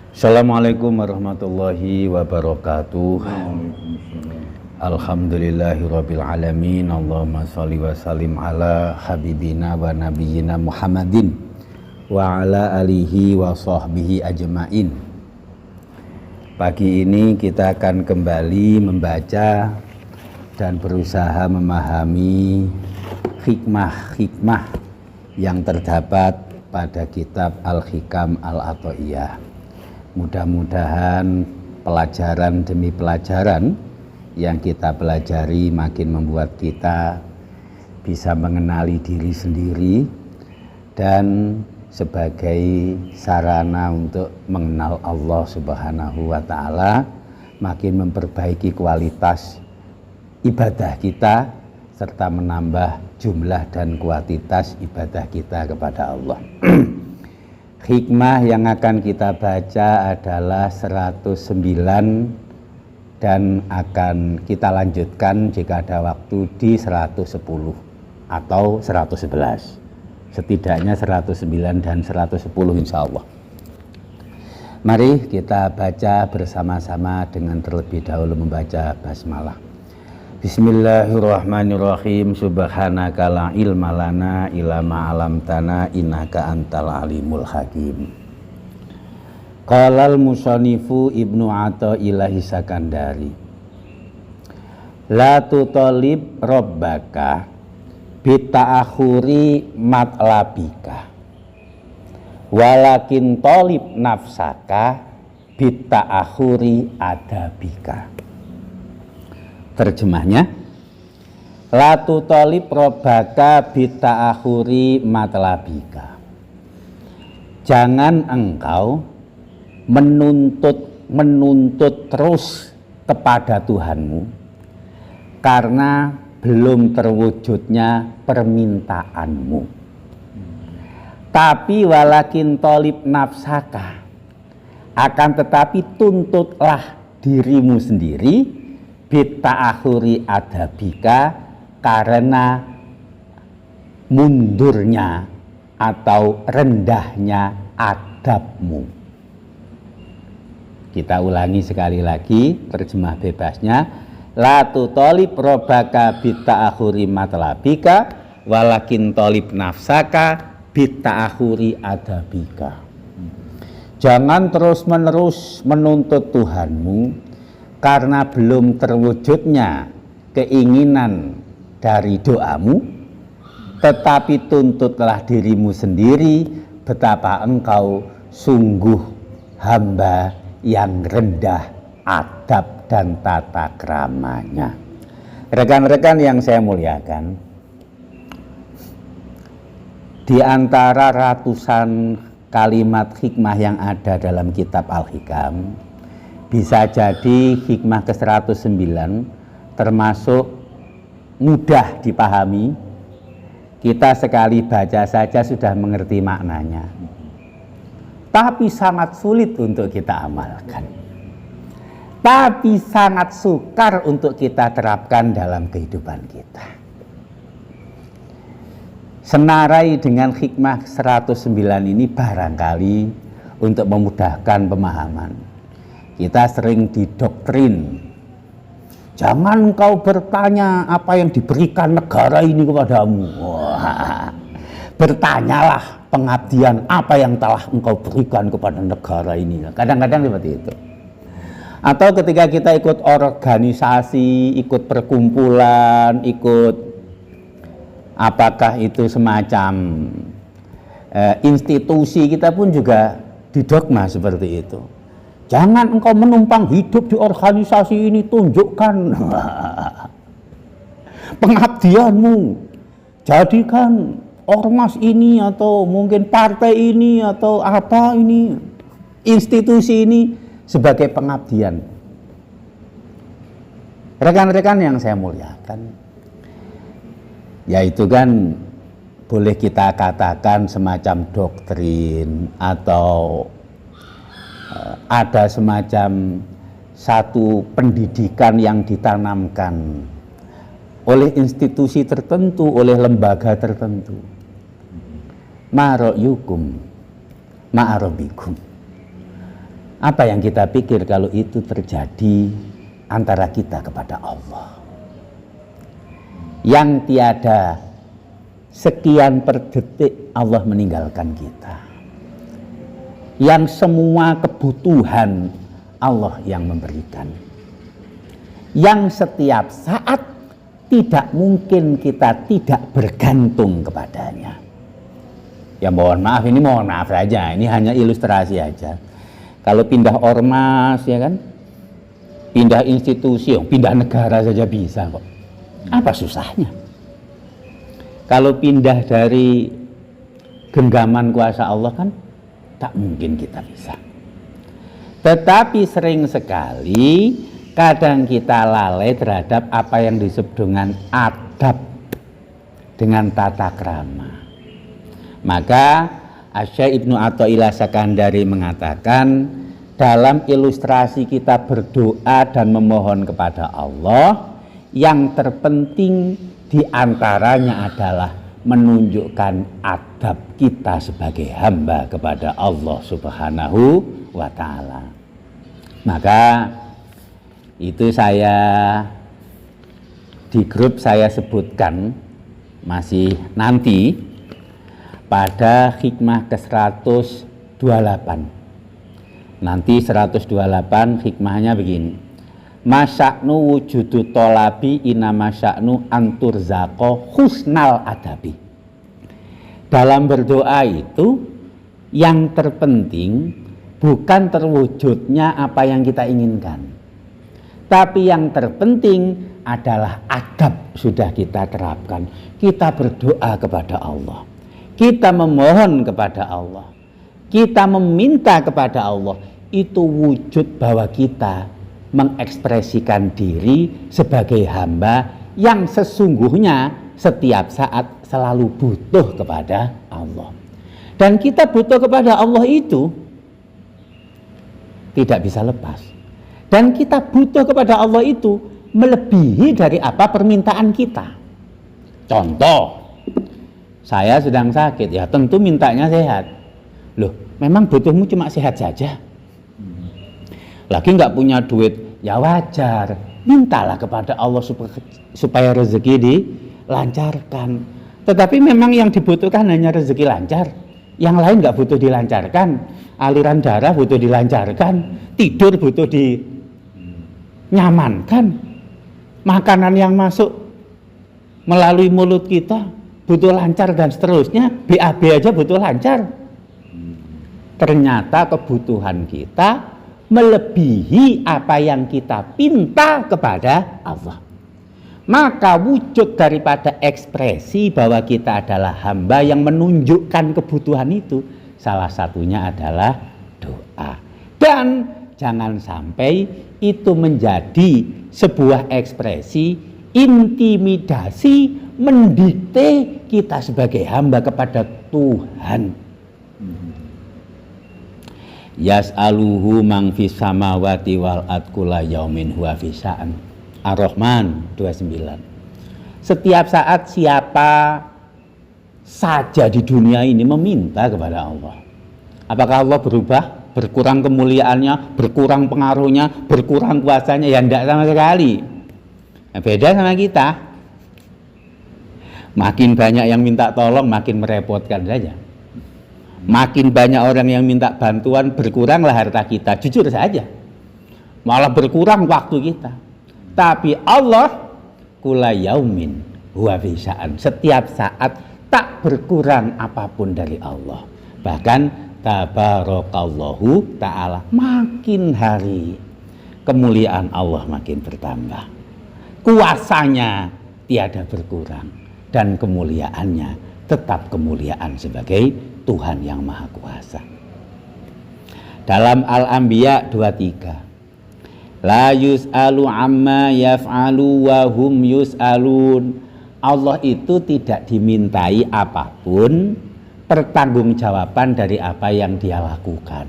Assalamualaikum warahmatullahi wabarakatuh. Alhamdulillahirabbil alamin. Allahumma shalli wa sallim ala habibina wa nabiyyina Muhammadin wa ala alihi wa sahbihi ajmain. Pagi ini kita akan kembali membaca dan berusaha memahami hikmah-hikmah yang terdapat pada kitab Al-Hikam Al-Athaiyah. Mudah-mudahan pelajaran demi pelajaran yang kita pelajari makin membuat kita bisa mengenali diri sendiri dan sebagai sarana untuk mengenal Allah Subhanahu wa Ta'ala, makin memperbaiki kualitas ibadah kita serta menambah jumlah dan kuantitas ibadah kita kepada Allah. Hikmah yang akan kita baca adalah 109 dan akan kita lanjutkan jika ada waktu di 110 atau 111. Setidaknya 109 dan 110 insya Allah. Mari kita baca bersama-sama dengan terlebih dahulu membaca basmalah. Bismillahirrahmanirrahim. Subhanaka la ilma lana illa ma 'allamtana innaka antal alimul hakim. Qalal musannifu Ibnu Athaillah Sakandari. La tutalib rabbaka bita'akhuri matlabika walakin talib nafsaka bita'akhuri adabika. Terjemahnya, la tutalib rabbaka bita'akhuri matlabika. Jangan engkau menuntut terus kepada Tuhanmu karena belum terwujudnya permintaanmu. Tapi walakin talib nafsaka, akan tetapi tuntutlah dirimu sendiri bita'akhuri adabika, karena mundurnya atau rendahnya adabmu. Kita ulangi sekali lagi terjemah bebasnya. La tutalib rabbaka bita'akhuri matlabika walakin talib nafsaka bita'akhuri adabika. Jangan terus-menerus menuntut Tuhanmu karena belum terwujudnya keinginan dari doamu, tetapi tuntutlah dirimu sendiri betapa engkau sungguh hamba yang rendah adab dan tata keramanya. Rekan-rekan yang saya muliakan, di antara ratusan kalimat hikmah yang ada dalam kitab Al-Hikam, bisa jadi hikmah ke-109 termasuk mudah dipahami. Kita sekali baca saja sudah mengerti maknanya, tapi sangat sulit untuk kita amalkan, tapi sangat sukar untuk kita terapkan dalam kehidupan kita. Senarai dengan hikmah 109 ini barangkali untuk memudahkan pemahaman, kita sering didoktrin, jangan engkau bertanya apa yang diberikan negara ini kepadamu. Wah, bertanyalah pengabdian apa yang telah engkau berikan kepada negara ini. Kadang-kadang seperti itu. Atau ketika kita ikut organisasi, ikut perkumpulan, ikut apakah itu semacam institusi, kita pun juga didogma seperti itu. Jangan engkau menumpang hidup di organisasi ini, tunjukkan pengabdianmu. Jadikan ormas ini atau mungkin partai ini atau apa ini, institusi ini sebagai pengabdian. Rekan-rekan yang saya muliakan, yaitu kan boleh kita katakan semacam doktrin atau ada semacam satu pendidikan yang ditanamkan oleh institusi tertentu, oleh lembaga tertentu. Ma ra'yukum ma arabikum. Apa yang kita pikir kalau itu terjadi antara kita kepada Allah? Yang tiada sekian per detik Allah meninggalkan kita. Yang semua kebutuhan Allah yang memberikan. Yang setiap saat tidak mungkin kita tidak bergantung kepadanya. Ya mohon maaf saja, ini hanya ilustrasi aja. Kalau pindah ormas ya kan, pindah institusi, pindah negara saja bisa kok. Apa susahnya? Kalau pindah dari genggaman kuasa Allah kan tak mungkin kita bisa. Tetapi sering sekali kadang kita lalai terhadap apa yang disebut dengan adab, dengan tata krama. Maka Asy-Syaikh Ibnu Athaillah Sakandari mengatakan, dalam ilustrasi kita berdoa dan memohon kepada Allah, yang terpenting diantaranya adalah menunjukkan adab kita sebagai hamba kepada Allah Subhanahu wa Ta'ala. Maka itu saya di grup saya sebutkan masih nanti pada hikmah ke-128. Nanti 128 hikmahnya begini. Masya'nu wujudu tolabi ina masya'nu anturzaqo husnal adabi. Dalam berdoa itu yang terpenting bukan terwujudnya apa yang kita inginkan, tapi yang terpenting adalah adab sudah kita terapkan. Kita berdoa kepada Allah, kita memohon kepada Allah, kita meminta kepada Allah, itu wujud bahwa kita mengekspresikan diri sebagai hamba yang sesungguhnya setiap saat selalu butuh kepada Allah. Dan kita butuh kepada Allah itu tidak bisa lepas. Dan kita butuh kepada Allah itu melebihi dari apa permintaan kita. Contoh, saya sedang sakit, ya tentu mintanya sehat. Loh, memang butuhmu cuma sehat saja? Lagi nggak punya duit, ya wajar, mintalah kepada Allah supaya rezeki dilancarkan. Tetapi memang yang dibutuhkan hanya rezeki lancar, yang lain nggak butuh dilancarkan. Aliran darah butuh dilancarkan, tidur butuh dinyamankan, makanan yang masuk melalui mulut kita butuh lancar dan seterusnya, BAB aja butuh lancar. Ternyata kebutuhan kita melebihi apa yang kita pinta kepada Allah. Maka wujud daripada ekspresi bahwa kita adalah hamba yang menunjukkan kebutuhan itu, salah satunya adalah doa. Dan jangan sampai itu menjadi sebuah ekspresi intimidasi, mendikte kita sebagai hamba kepada Tuhan. Yas'aluhu man fis samawati wal ard kulla yaumin huwa fi sya'an. Ar-Rahman 29. Setiap saat siapa saja di dunia ini meminta kepada Allah. Apakah Allah berubah? Berkurang kemuliaannya, berkurang pengaruhnya, berkurang kuasanya? Ya tidak sama sekali. Nah, beda sama kita. Makin banyak yang minta tolong, makin merepotkan saja. Makin banyak orang yang minta bantuan, berkuranglah harta kita. Jujur saja, malah berkurang waktu kita. Tapi Allah kula yaumin huwa fi sya'an. Setiap saat tak berkurang apapun dari Allah. Bahkan tabarakallahu ta'ala, makin hari kemuliaan Allah makin bertambah. Kuasanya tiada berkurang dan kemuliaannya tetap kemuliaan sebagai Tuhan yang Maha Kuasa. Dalam Al-Anbiya 23, la yus'alu amma yaf'alu wa hum yus'alun. Allah itu tidak dimintai apapun pertanggungjawaban dari apa yang dia lakukan.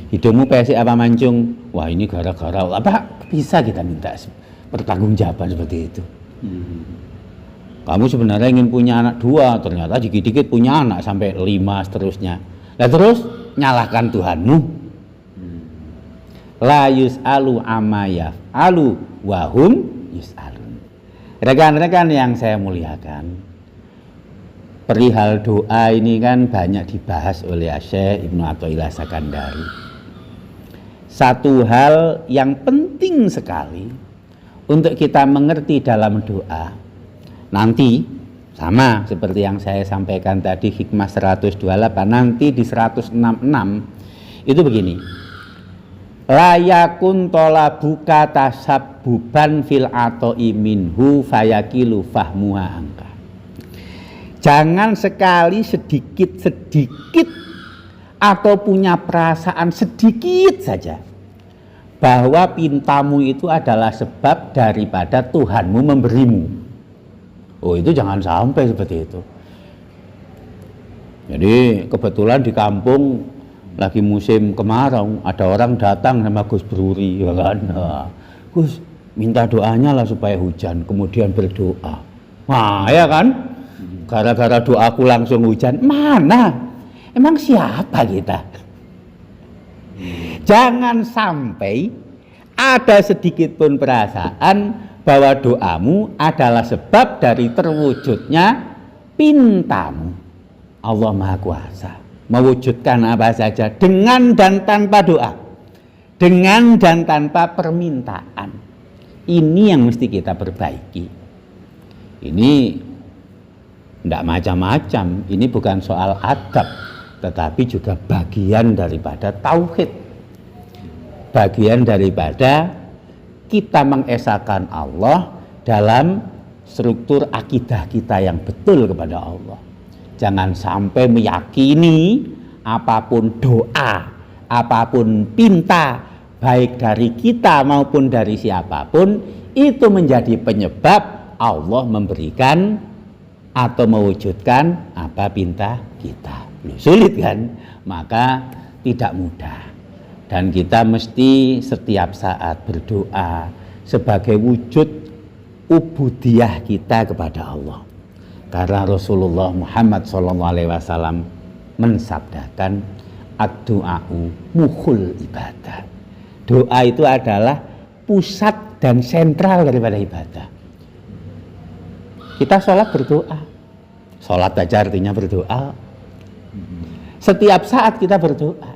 Hidupmu pesek apa mancung? Wah, ini gara-gara apa bisa kita minta pertanggungjawaban seperti itu? Kamu sebenarnya ingin punya anak 2, ternyata dikit-dikit punya anak sampai 5 seterusnya. Nah terus nyalahkan Tuhanmu. la yus'alu amma yaf'alu wa hum yus'alun. Rekan-rekan yang saya muliakan, perihal doa ini kan banyak dibahas oleh Syekh Ibnu Athaillah Sakandari. Satu hal yang penting sekali untuk kita mengerti dalam doa, nanti sama seperti yang saya sampaikan tadi hikmah 128, nanti di 166 itu begini. Layakun tolabuka tasabbuban fil atoi minhu fayakilu fahmuha angka. Jangan sekali sedikit atau punya perasaan sedikit saja bahwa pintamu itu adalah sebab daripada Tuhanmu memberimu. Oh, itu jangan sampai seperti itu. Jadi kebetulan di kampung lagi musim kemarau, ada orang datang sama Gus Bruri, ya kan? Nah, Gus, minta doanya lah supaya hujan, kemudian berdoa. Nah, ya kan? Gara-gara doaku langsung hujan. Mana? Emang siapa kita? Jangan sampai ada sedikit pun perasaan bahwa doamu adalah sebab dari terwujudnya pintamu. Allah Maha Kuasa mewujudkan apa saja dengan dan tanpa doa, dengan dan tanpa permintaan. Ini yang mesti kita perbaiki. Ini tidak macam-macam. Ini bukan soal adab, tetapi juga bagian daripada tauhid, bagian daripada kita mengesahkan Allah dalam struktur akidah kita yang betul kepada Allah. Jangan sampai meyakini apapun doa, apapun pinta, baik dari kita maupun dari siapapun, itu menjadi penyebab Allah memberikan atau mewujudkan apa pinta kita. Sulit kan? Maka tidak mudah. Dan kita mesti setiap saat berdoa sebagai wujud ubudiyah kita kepada Allah. Karena Rasulullah Muhammad SAW mensabdakan ad-du'a'u mukhul ibadah. Doa itu adalah pusat dan sentral daripada ibadah. Kita sholat berdoa. Sholat aja artinya berdoa. Setiap saat kita berdoa.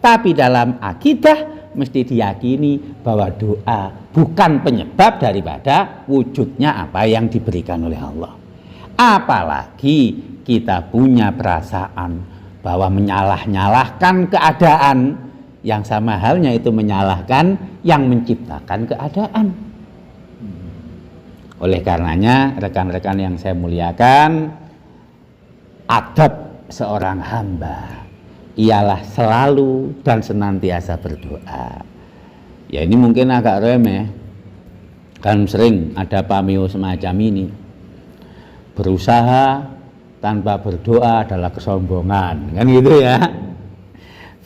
Tapi dalam akidah mesti diyakini bahwa doa bukan penyebab daripada wujudnya apa yang diberikan oleh Allah. Apalagi kita punya perasaan bahwa menyalah-nyalahkan keadaan, yang sama halnya itu menyalahkan yang menciptakan keadaan. Oleh karenanya rekan-rekan yang saya muliakan, adab seorang hamba ialah selalu dan senantiasa berdoa. Ya ini mungkin agak remeh, kan sering ada pameo semacam ini. Berusaha tanpa berdoa adalah kesombongan, kan gitu ya.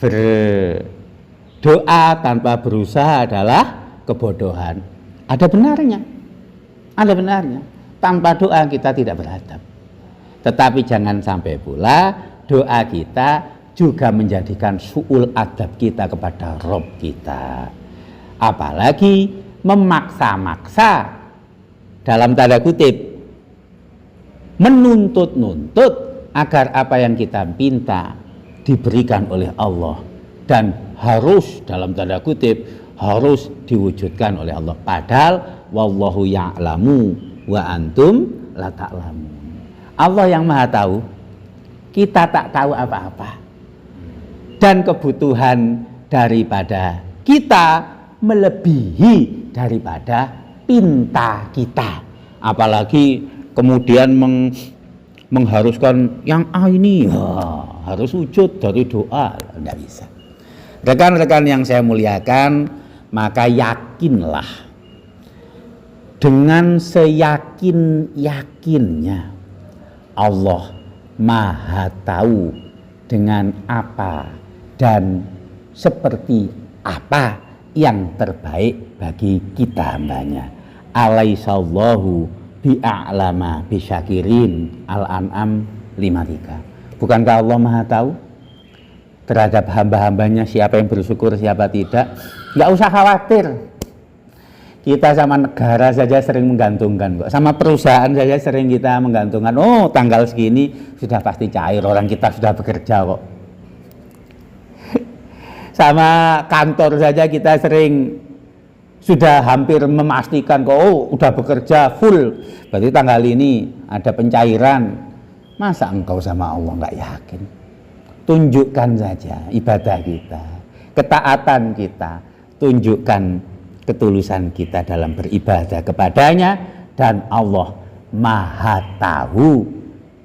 Berdoa tanpa berusaha adalah kebodohan. Ada benarnya. Ada benarnya. Tanpa doa kita tidak beradab. Tetapi jangan sampai pula doa kita juga menjadikan su'ul adab kita kepada Rabb kita. Apalagi memaksa-maksa, dalam tanda kutip, menuntut-nuntut agar apa yang kita minta diberikan oleh Allah, dan harus dalam tanda kutip harus diwujudkan oleh Allah, padahal wallahu ya'lamu wa antum la ta'lamun. Allah yang Maha tahu, kita tak tahu apa-apa, dan kebutuhan daripada kita melebihi daripada pinta kita. Apalagi kemudian mengharuskan yang ini harus wujud dari doa, tidak bisa. Rekan-rekan yang saya muliakan, maka yakinlah dengan seyakin-yakinnya Allah Maha tahu dengan apa dan seperti apa yang terbaik bagi kita hambanya. Alaihissallahu bi'a'lama bisyakirin. Al-An'am 53. Bukankah Allah Maha tahu terhadap hamba-hambanya, siapa yang bersyukur, siapa tidak. Nggak usah khawatir. Kita sama negara saja sering menggantungkan kok. Sama perusahaan saja sering kita menggantungkan. Oh, tanggal segini sudah pasti cair, orang kita sudah bekerja kok. Sama kantor saja kita sering sudah hampir memastikan kok, oh udah bekerja full. Berarti tanggal ini ada pencairan. Masa engkau sama Allah nggak yakin? Tunjukkan saja ibadah kita, ketaatan kita, tunjukkan ketulusan kita dalam beribadah kepadanya, dan Allah Maha tahu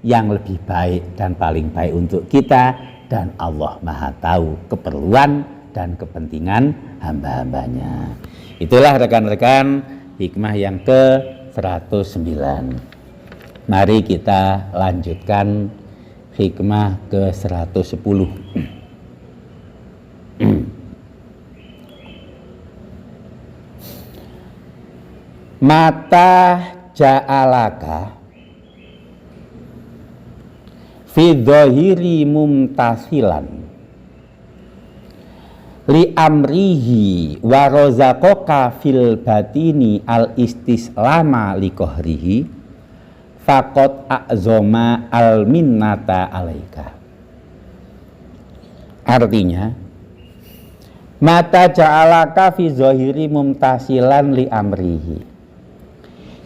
yang lebih baik dan paling baik untuk kita, dan Allah Maha tahu keperluan dan kepentingan hamba-hambanya. Itulah rekan-rekan hikmah yang ke-109. Mari kita lanjutkan hikmah ke-110. Mata ja'alaka fi dhahiri mumtasilan li amrihi wa razaqaka fil batini al istislama li qahrihi faqad a'zama al minnata alaika. Artinya, mata ja'alaka fi dhahiri mumtasilan li amrihi,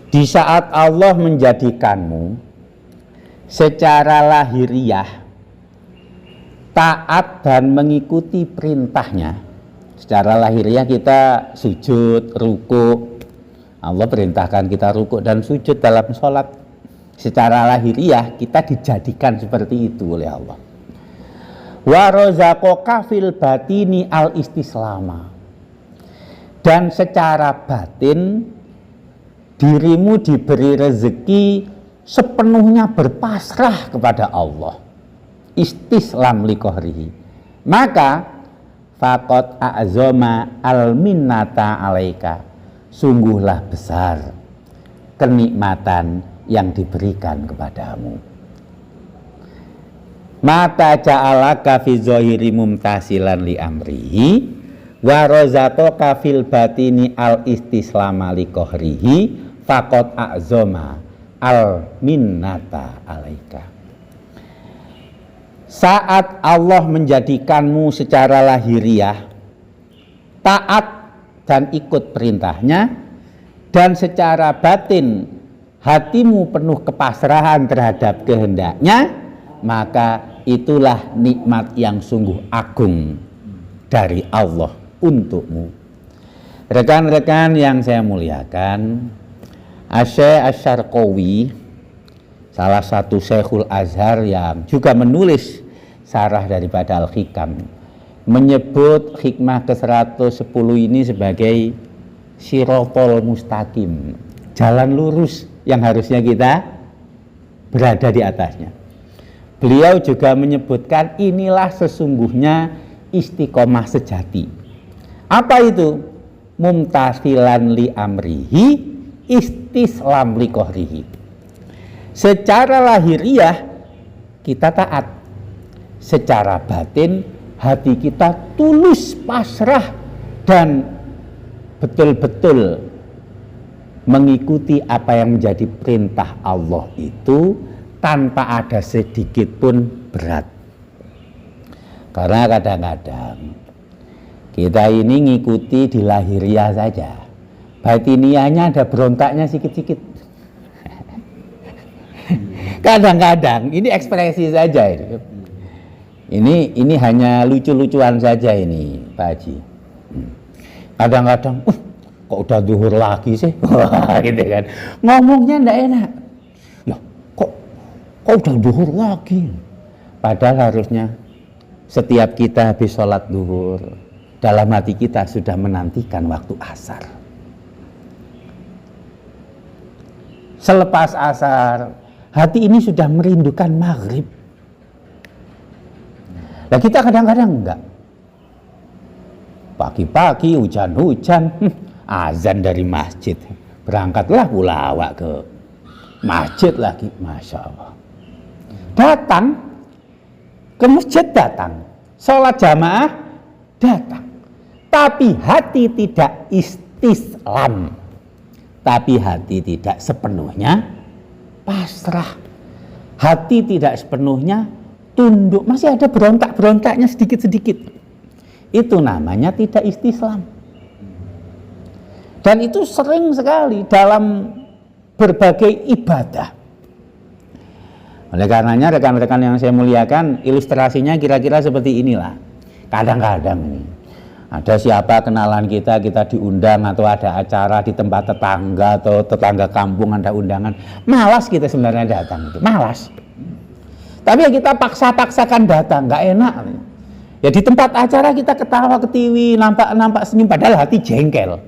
di saat Allah menjadikanmu secara lahiriah taat dan mengikuti perintahnya. Secara lahiriah kita sujud, ruku. Allah perintahkan kita ruku dan sujud dalam sholat. Secara lahiriah kita dijadikan seperti itu oleh Allah. Wa razaqaka fil batini al istislama, dan secara batin dirimu diberi rezeki sepenuhnya berpasrah kepada Allah, istislam li qahrihi, maka faqad a'zama al minnata alaika, sungguhlah besar kenikmatan yang diberikan kepadamu. Mata ja'alaka fi zahiri mumtasilan li amrihi wa razaqaka fil batini al istislama li qahrihi faqad a'zama al minnata alaika. Saat Allah menjadikanmu secara lahiriah taat dan ikut perintahnya, dan secara batin hatimu penuh kepasrahan terhadap kehendaknya, maka itulah nikmat yang sungguh agung dari Allah untukmu. Rekan-rekan yang saya muliakan, Asy-Syaikh Asy-Syarqawi, salah satu Syekhul Azhar yang juga menulis syarah daripada Al-Hikam, menyebut hikmah ke-110 ini sebagai Shirathul Mustaqim, jalan lurus yang harusnya kita berada di atasnya. Beliau juga menyebutkan inilah sesungguhnya istiqomah sejati. Apa itu? Mumtasilan li amrihi istislam li qahrihi. Secara lahiriah kita taat, secara batin hati kita tulus pasrah dan betul-betul mengikuti apa yang menjadi perintah Allah itu tanpa ada sedikit pun berat. Karena kadang-kadang kita ini ngikuti di lahiriah saja, batiniahnya ada berontaknya sikit-sikit. Kadang-kadang ini ekspresi saja ini. Ini hanya lucu-lucuan saja ini, Pak Haji. Kadang-kadang, kok udah zuhur lagi sih? Gitu kan. Ngomongnya enggak enak. Ya, kok udah zuhur lagi? Padahal harusnya setiap kita habis sholat zuhur, dalam hati kita sudah menantikan waktu asar. Selepas asar, hati ini sudah merindukan maghrib. Nah, kita kadang-kadang enggak. Pagi-pagi hujan-hujan, azan dari masjid, berangkatlah pula awak ke masjid lagi, Masya Allah. Datang ke masjid, datang sholat jamaah datang, tapi hati tidak istislam, tapi hati tidak sepenuhnya pasrah, hati tidak sepenuhnya tunduk, masih ada berontak-berontaknya sedikit-sedikit. Itu namanya tidak istislam. Dan itu sering sekali dalam berbagai ibadah. Oleh karenanya rekan-rekan yang saya muliakan, ilustrasinya kira-kira seperti inilah. Kadang-kadang nih, ada siapa kenalan kita diundang atau ada acara di tempat tetangga atau tetangga kampung ada undangan, malas kita sebenarnya datang, malas. Tapi ya kita paksa-paksakan datang, nggak enak. Ya di tempat acara kita ketawa ketiwi, nampak senyum, padahal hati jengkel.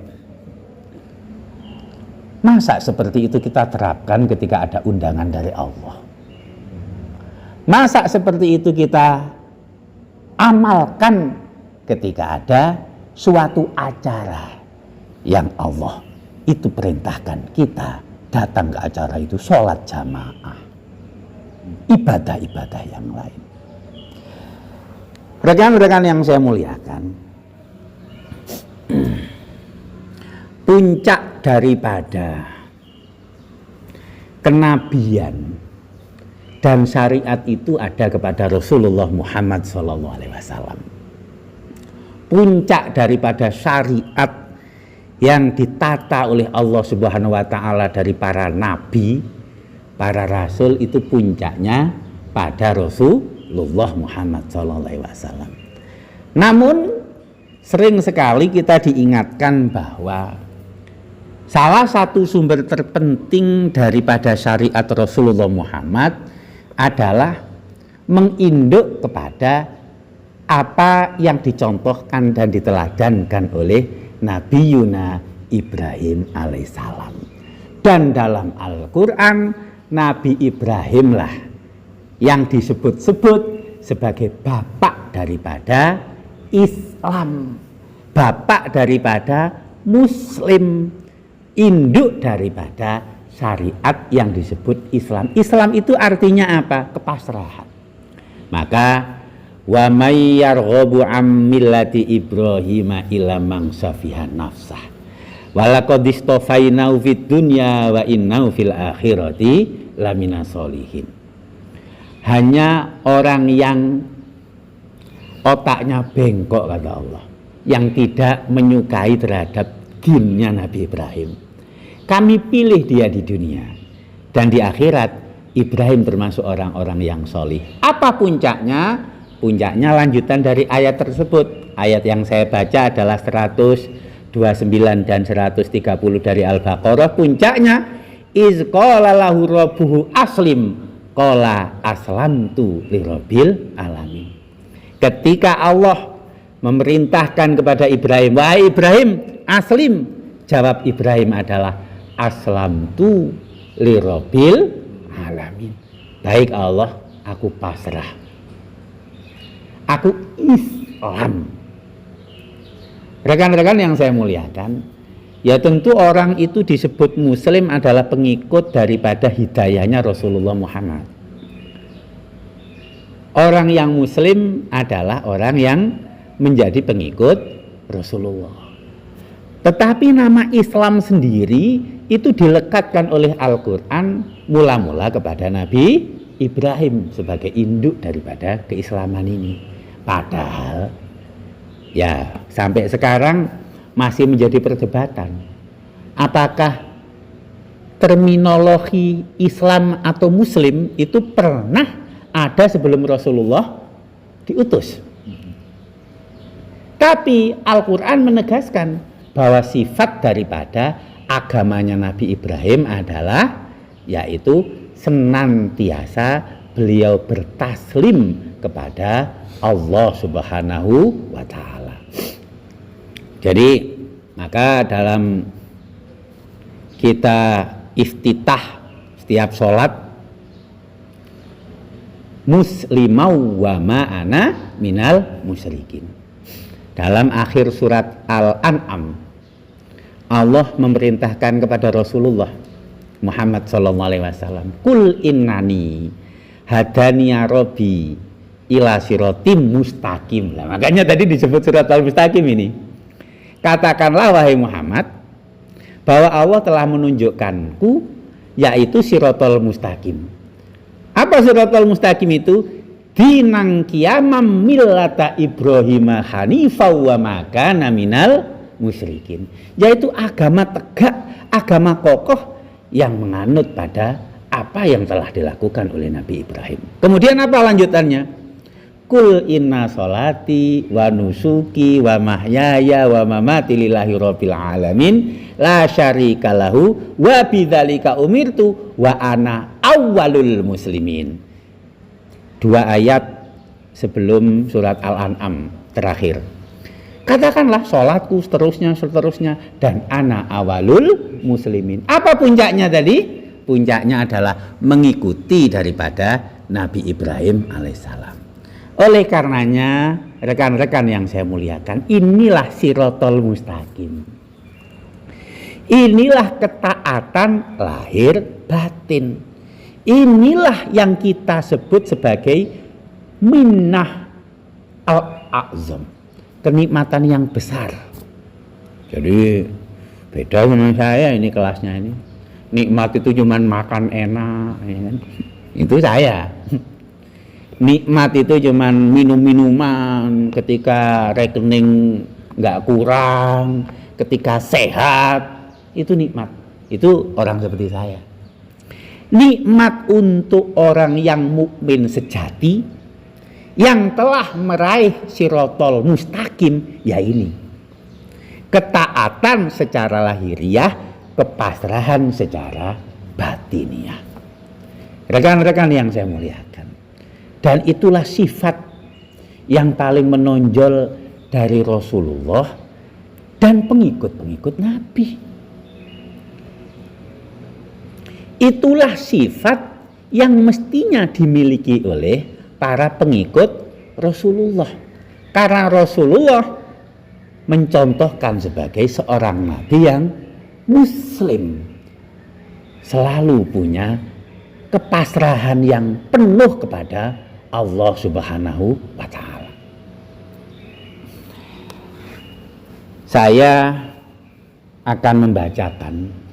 Masa seperti itu kita terapkan ketika ada undangan dari Allah? Masa seperti itu kita amalkan ketika ada suatu acara yang Allah itu perintahkan kita datang ke acara itu, sholat jamaah, ibadah-ibadah yang lain. Rekan-rekan yang saya muliakan, puncak daripada kenabian dan syariat itu ada kepada Rasulullah Muhammad SAW. Puncak daripada syariat yang ditata oleh Allah Subhanahu wa Ta'ala dari para nabi, para rasul, itu puncaknya pada Rasulullah Muhammad SAW. Namun sering sekali kita diingatkan bahwa salah satu sumber terpenting daripada syariat Rasulullah Muhammad adalah menginduk kepada apa yang dicontohkan dan diteladankan oleh Nabi Yuna Ibrahim alaihissalam. Dan dalam Al-Quran, Nabi Ibrahimlah yang disebut-sebut sebagai bapak daripada Islam, bapak daripada Muslim, induk daripada syariat yang disebut Islam. Islam itu artinya apa? Kepasrahan. Maka wa may yarghabu am millati Ibrahim illa man safiha nafsah wa laqad istafainahu fid dunya wa innahu fil akhirati lamina sholihin. Hanya orang yang otaknya bengkok, kata Allah, yang tidak menyukai terhadap dinnya Nabi Ibrahim, kami pilih dia di dunia, dan di akhirat Ibrahim termasuk orang-orang yang solih. Apa puncaknya? Puncaknya lanjutan dari ayat tersebut. Ayat yang saya baca adalah 129 dan 130 dari Al-Baqarah. Puncaknya iz qala lahu rabbuhu aslim qala aslamtu lirabbil alamin. Ketika Allah memerintahkan kepada Ibrahim, wahai Ibrahim, aslim, jawab Ibrahim adalah aslamtu lirabbil alamin. Baik Allah, aku pasrah, aku Islam. Rekan-rekan yang saya muliakan, ya tentu orang itu disebut Muslim adalah pengikut daripada hidayahnya Rasulullah Muhammad. Orang yang Muslim adalah orang yang menjadi pengikut Rasulullah. Tetapi nama Islam sendiri itu dilekatkan oleh Al-Quran mula-mula kepada Nabi Ibrahim sebagai induk daripada keislaman ini. Padahal ya sampai sekarang masih menjadi perdebatan. Apakah terminologi Islam atau Muslim itu pernah ada sebelum Rasulullah diutus? Tapi Al-Quran menegaskan bahwa sifat daripada agamanya Nabi Ibrahim adalah yaitu senantiasa beliau bertaslim kepada Allah Subhanahu wa Ta'ala. Jadi maka dalam kita iftitah setiap sholat, muslimau wa ma'ana minal musyrikin. Dalam akhir surat Al-An'am, Allah memerintahkan kepada Rasulullah Muhammad SAW, kul innani hadaniya rabbi ila siratim mustaqim. Nah, makanya tadi disebut siratal mustaqim ini. Katakanlah wahai Muhammad bahwa Allah telah menunjukkanku yaitu siratal mustaqim. Apa siratal mustaqim itu? Dinang qiyamam millata Ibrahim hanifah wa makana minal musyrikin. Yaitu agama tegak, agama kokoh yang menganut pada apa yang telah dilakukan oleh Nabi Ibrahim. Kemudian apa lanjutannya? Kul inna sholati wa nusuki wa mahyaya wa mamati lillahi rabbil alamin la syarika lahu wa bidzalika umirtu wa ana awwalul muslimin. 2 ayat sebelum surat Al-An'am terakhir. Katakanlah sholatku seterusnya dan ana awalul muslimin. Apa puncaknya tadi? Puncaknya adalah mengikuti daripada Nabi Ibrahim alaihissalam. Oleh karenanya, rekan-rekan yang saya muliakan, inilah sirotol mustaqim. Inilah ketaatan lahir batin. Inilah yang kita sebut sebagai minnah al-a'zam, kenikmatan yang besar. Jadi beda sama saya ini kelasnya ini. Nikmat itu cuman makan enak, ya kan? Itu saya. Nikmat itu cuman minum-minuman ketika rekening nggak kurang, ketika sehat, itu nikmat. Itu orang seperti saya. Nikmat untuk orang yang mukmin sejati yang telah meraih sirotol mustaqim, ya ini ketaatan secara lahiriah, kepasrahan secara batiniah. Rekan-rekan yang saya muliakan, dan itulah sifat yang paling menonjol dari Rasulullah dan pengikut-pengikut Nabi. Itulah sifat yang mestinya dimiliki oleh para pengikut Rasulullah. Karena Rasulullah mencontohkan sebagai seorang Nabi yang Muslim, selalu punya kepasrahan yang penuh kepada Allah Subhanahu wa Ta'ala. Saya akan membacakan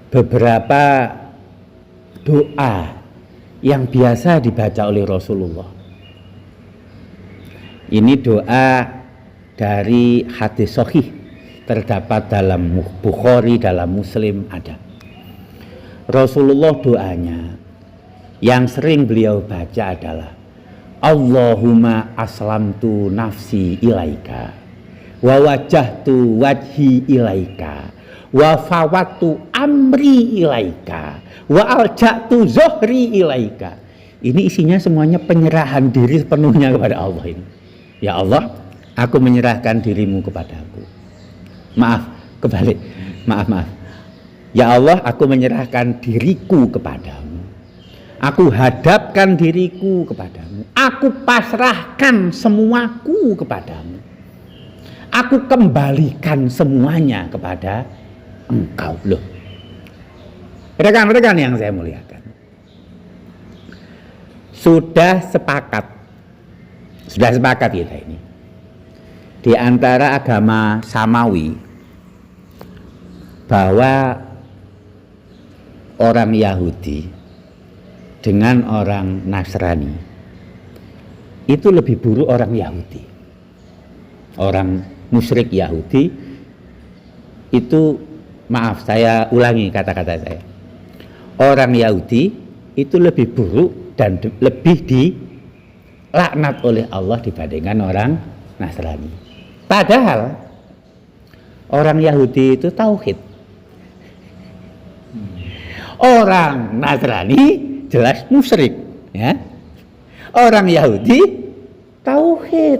beberapa doa yang biasa dibaca oleh Rasulullah. Ini doa dari hadis sahih, terdapat dalam Bukhari, dalam Muslim ada. Rasulullah doanya yang sering beliau baca adalah Allahumma aslamtu nafsi ilaika wa wajjahtu wajhi ilaika wa fawattu amri ilaika wa alja'tu zohri ilaika. Ini isinya semuanya penyerahan diri sepenuhnya kepada Allah ini. Ya Allah, aku menyerahkan dirimu kepadaku. Maaf, kebalik. Maaf. Ya Allah, aku menyerahkan diriku kepadamu. Aku hadapkan diriku kepadamu. Aku pasrahkan semuaku kepadamu. Aku kembalikan semuanya kepada Engkau. Loh, rekan-rekan yang saya muliakan, sudah sepakat kita ini di antara agama samawi bahwa orang Yahudi dengan orang Nasrani itu lebih buruk. Orang Yahudi, orang musyrik Yahudi itu, maaf saya ulangi kata-kata saya, orang Yahudi itu lebih buruk dan lebih dilaknat oleh Allah dibandingkan orang Nasrani. Padahal orang Yahudi itu tauhid, orang Nasrani jelas musyrik, ya. Orang Yahudi tauhid.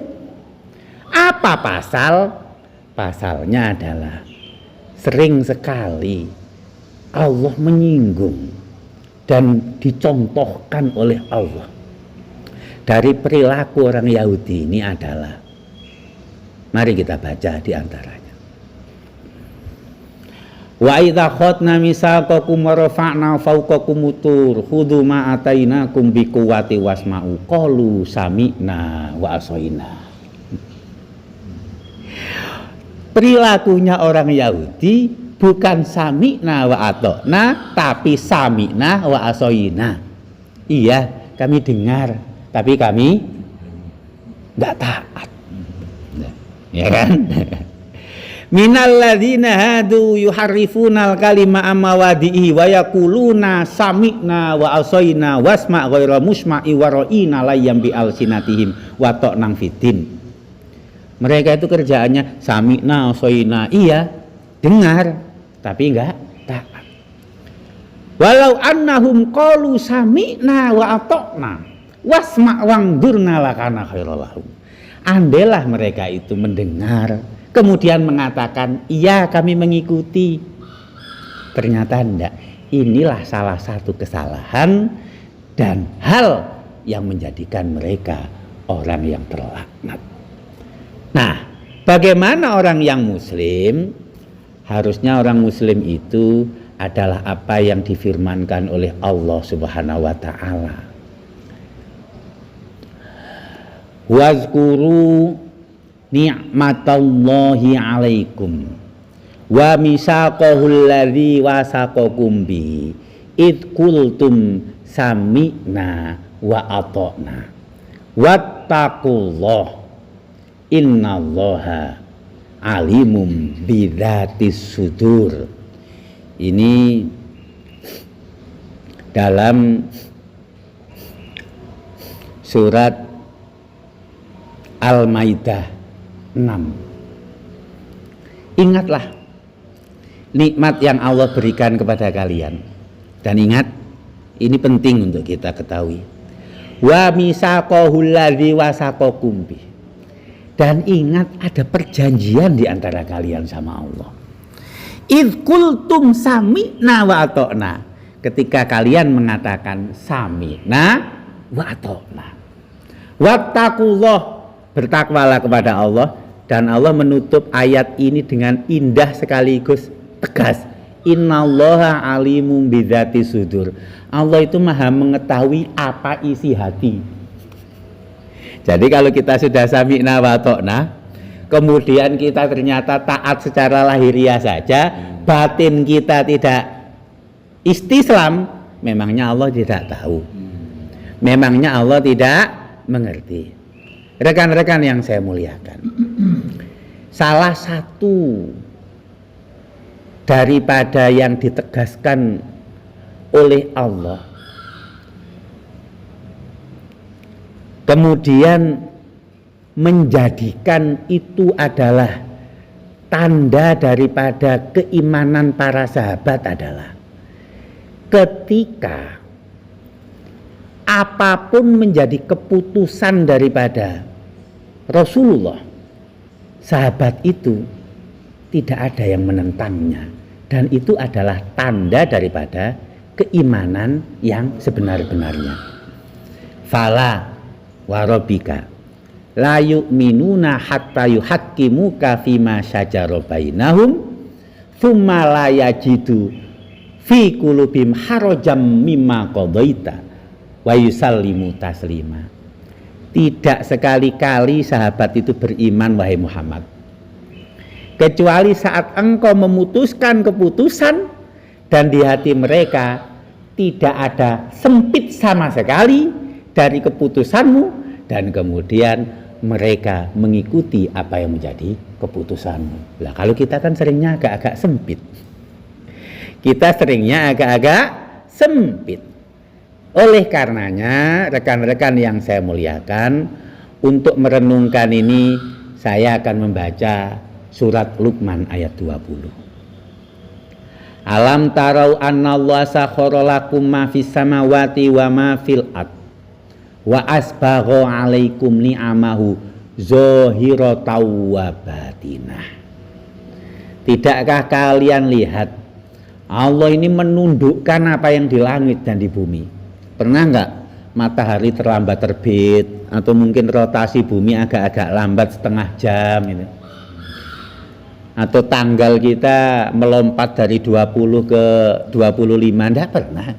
Apa pasal? Pasalnya adalah sering sekali Allah menyinggung dan dicontohkan oleh Allah dari perilaku orang Yahudi ini adalah, mari kita baca di antaranya. Wa idza khadna misaqakum wa rafa'na fawqakum tur khudhu ma atainakum biquwwati wasma'u qalu sami'na wa asaina. Perilakunya orang Yahudi bukan sami'na wa ata'na, tapi sami'na wa asaina. Iya, kami dengar, tapi kami enggak taat. Ya kan? Minal ladzina hadu yuharrifunal kalima amawadihi wa yaquluna sami'na wa asaina wasma' ghaira musma'i wa ra'ina layyam bi alsinatihim wa ta'nang fitin. Mereka itu kerjaannya sami'na asaina, iya, dengar tapi enggak taat. Walau annahum qalu sami'na wa ata'na wasma' wangdurna lakana khairal lahum. Andailah mereka itu mendengar kemudian mengatakan iya kami mengikuti, ternyata enggak. Inilah salah satu kesalahan dan hal yang menjadikan mereka orang yang terlaknat. Nah, bagaimana orang yang muslim? Harusnya orang muslim itu adalah apa yang difirmankan oleh Allah Subhanahu wa taala. Wazkuru ni'matallahi alaikum wa misaqahul ladzi wasaqakum bi id qultum sami'na wa ata'na wattaqullah innallaha alimum bidzatis sudur. Ini dalam surat Al-Maidah 6. Ingatlah nikmat yang Allah berikan kepada kalian. Dan ingat, ini penting untuk kita ketahui. Wa misaqahul ladzi wasaqakum bi. Dan ingat ada perjanjian di antara kalian sama Allah. Idz qultum sami'na wa ata'na. Ketika kalian mengatakan sami'na wa ata'na. Wattaqullah, bertakwalah kepada Allah. Dan Allah menutup ayat ini dengan indah sekaligus tegas. Innallaha alimum bidzati sudur. Allah itu maha mengetahui apa isi hati. Jadi kalau kita sudah sami'na wa ata'na, kemudian kita ternyata taat secara lahiriah saja, batin kita tidak istislam, memangnya Allah tidak tahu. Memangnya Allah tidak mengerti. Rekan-rekan yang saya muliakan, salah satu daripada yang ditegaskan oleh Allah kemudian menjadikan itu adalah tanda daripada keimanan para sahabat adalah ketika apapun menjadi keputusan daripada Rasulullah, sahabat itu tidak ada yang menentangnya, dan itu adalah tanda daripada keimanan yang sebenar-benarnya. Fala warobika la yu'minuna hatta yuhaqqimuka fima syajara bainahum tsumma la yajidu fi qulubihim harajam mimma qadaita wa yusallimu taslima. Tidak sekali-kali sahabat itu beriman, wahai Muhammad, kecuali saat engkau memutuskan keputusan dan di hati mereka tidak ada sempit sama sekali dari keputusanmu, dan kemudian mereka mengikuti apa yang menjadi keputusanmu. Lah kalau kita kan seringnya agak-agak sempit. Kita seringnya agak-agak sempit. Oleh karenanya, rekan-rekan yang saya muliakan, untuk merenungkan ini saya akan membaca surat Luqman ayat 20. Alam tarau annallaha sakhkhara lakum ma fis samawati wa ma fil ard wa asbagha 'alaikum ni'amahu zahiratan wa batinah. Tidakkah kalian lihat Allah ini menundukkan apa yang di langit dan di bumi? Pernah enggak matahari terlambat terbit, atau mungkin rotasi bumi agak-agak lambat setengah jam gitu. atau tanggal kita melompat dari 20 ke 25, tidak pernah.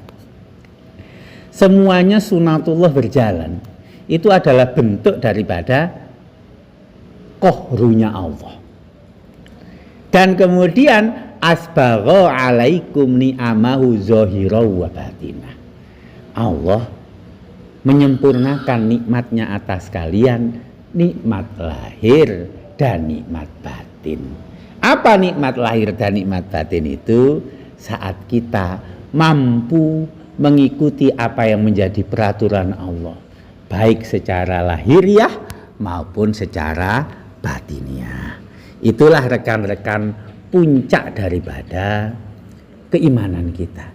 Semuanya sunatullah berjalan. Itu adalah bentuk daripada qahrunya Allah. Dan kemudian asbagha alaikum ni'amahu zahira wa batinah. Allah menyempurnakan nikmatnya atas kalian, nikmat lahir dan nikmat batin. Apa nikmat lahir dan nikmat batin itu? Saat kita mampu mengikuti apa yang menjadi peraturan Allah, baik secara lahiriah maupun secara batiniah. Itulah rekan-rekan puncak daripada keimanan kita.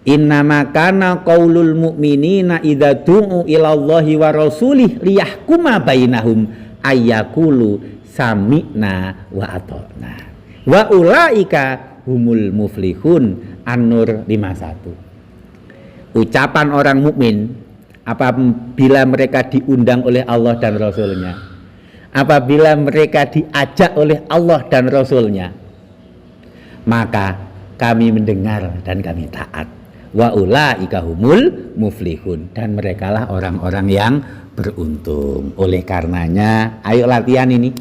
Innama kana qaulul mu'minina idza du'u ilallahi wa rasulih liyahkuma bainahum ayyaqulu sami'na wa ata'na wa ulaika humul muflihun. An-Nur 51. Ucapan orang mukmin apabila mereka diundang oleh Allah dan Rasulnya, apabila mereka diajak oleh Allah dan Rasulnya, maka kami mendengar dan kami taat. Wa ulaika humul muflihun, dan merekalah orang-orang yang beruntung. Oleh karenanya, ayo latihan ini.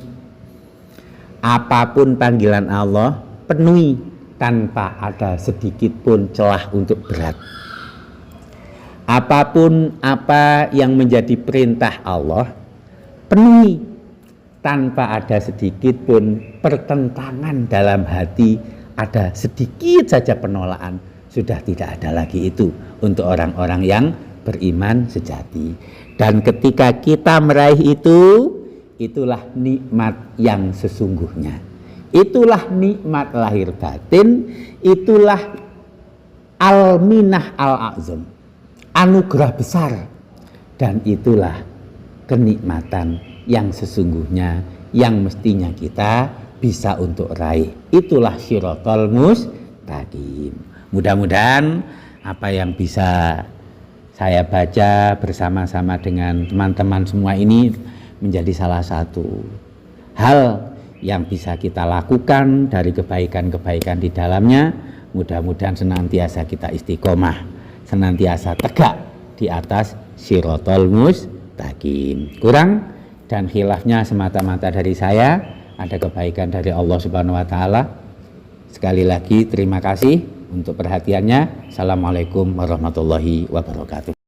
Apapun panggilan Allah, penuhi tanpa ada sedikit pun celah untuk berat. Apapun apa yang menjadi perintah Allah, penuhi tanpa ada sedikit pun pertentangan dalam hati, ada sedikit saja penolakan. Sudah tidak ada lagi itu untuk orang-orang yang beriman sejati. Dan ketika kita meraih itu, itulah nikmat yang sesungguhnya. Itulah nikmat lahir batin, itulah al-minah al-a'zam, anugerah besar, dan itulah kenikmatan yang sesungguhnya yang mestinya kita bisa untuk raih. Itulah syiratal mustaqim. Mudah-mudahan apa yang bisa saya baca bersama-sama dengan teman-teman semua ini menjadi salah satu hal yang bisa kita lakukan dari kebaikan-kebaikan di dalamnya. Mudah-mudahan senantiasa kita istiqomah, senantiasa tegak di atas syiratal mustaqim. Kurang dan khilafnya semata-mata dari saya, ada kebaikan dari Allah Subhanahu wa taala. Sekali lagi terima kasih untuk perhatiannya. Assalamualaikum warahmatullahi wabarakatuh.